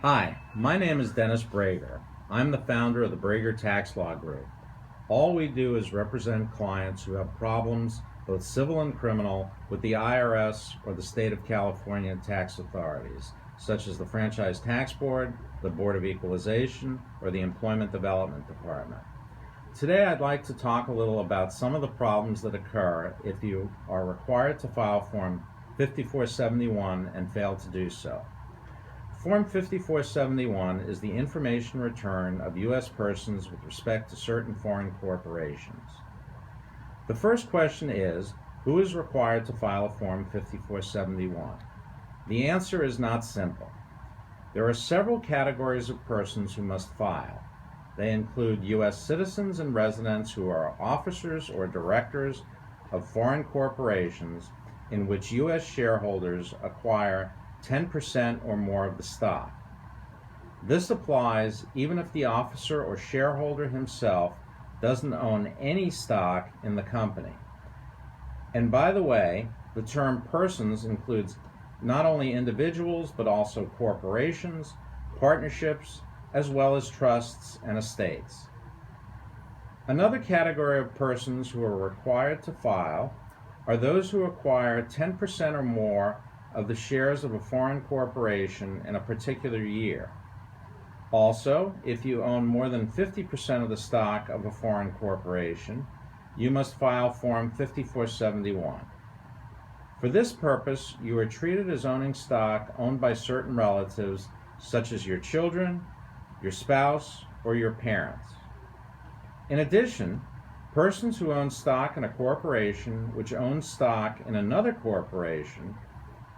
Hi, my name is Dennis Brager. I'm the founder of the Brager Tax Law Group. All we do is represent clients who have problems, both civil and criminal, with the IRS or the state of California tax authorities, such as the Franchise Tax Board, the Board of Equalization, or the Employment Development Department. Today I'd like to talk a little about some of the problems that occur if you are required to file Form 5471 and fail to do so. Form 5471 is the information return of U.S. persons with respect to certain foreign corporations. The first question is, who is required to file a Form 5471? The answer is not simple. There are several categories of persons who must file. They include U.S. citizens and residents who are officers or directors of foreign corporations in which U.S. shareholders acquire 10% or more of the stock. This applies even if the officer or shareholder himself doesn't own any stock in the company. And by the way, the term persons includes not only individuals but also corporations, partnerships, as well as trusts and estates. Another category of persons who are required to file are those who acquire 10% or more of the shares of a foreign corporation in a particular year. Also, if you own more than 50% of the stock of a foreign corporation, you must file Form 5471. For this purpose, you are treated as owning stock owned by certain relatives, such as your children, your spouse, or your parents. In addition, persons who own stock in a corporation which owns stock in another corporation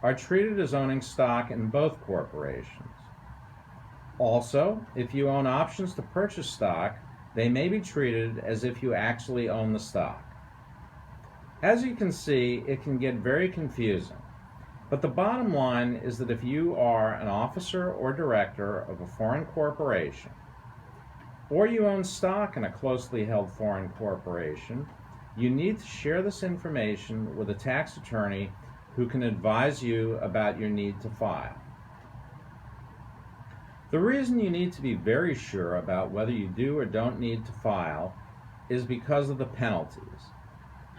are treated as owning stock in both corporations. Also, if you own options to purchase stock, they may be treated as if you actually own the stock. As you can see, it can get very confusing, but the bottom line is that if you are an officer or director of a foreign corporation, or you own stock in a closely held foreign corporation, you need to share this information with a tax attorney who can advise you about your need to file. The reason you need to be very sure about whether you do or don't need to file is because of the penalties.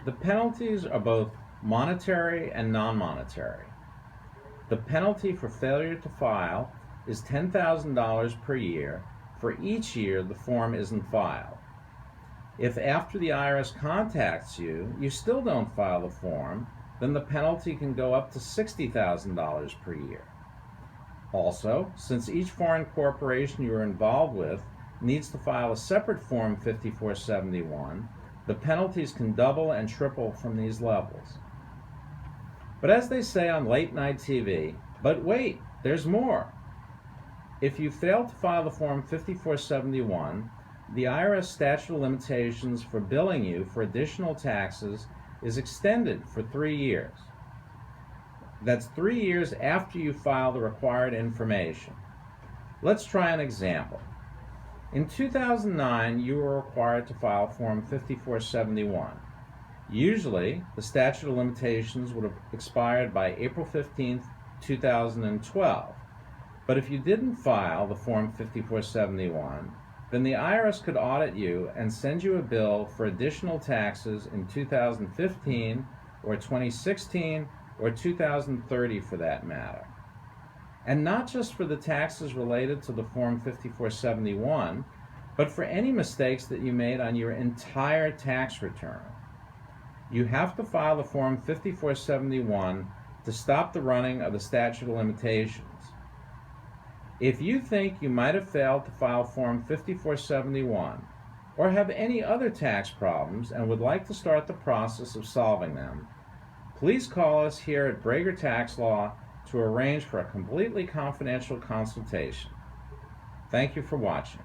The penalties are both monetary and non-monetary. The penalty for failure to file is $10,000 per year for each year the form isn't filed. If after the IRS contacts you, you still don't file the form, then the penalty can go up to $60,000 per year. Also, since each foreign corporation you are involved with needs to file a separate Form 5471, the penalties can double and triple from these levels. But as they say on late night TV, but wait, there's more. If you fail to file the Form 5471, the IRS statute of limitations for billing you for additional taxes is extended for 3 years. That's 3 years after you file the required information. Let's try an example. In 2009, you were required to file Form 5471. Usually, the statute of limitations would have expired by April 15, 2012. But if you didn't file the Form 5471, then the IRS could audit you and send you a bill for additional taxes in 2015 or 2016 or 2030 for that matter. And not just for the taxes related to the Form 5471, but for any mistakes that you made on your entire tax return. You have to file the Form 5471 to stop the running of the statute of limitations. If you think you might have failed to file Form 5471 or have any other tax problems and would like to start the process of solving them, please call us here at Brager Tax Law to arrange for a completely confidential consultation. Thank you for watching.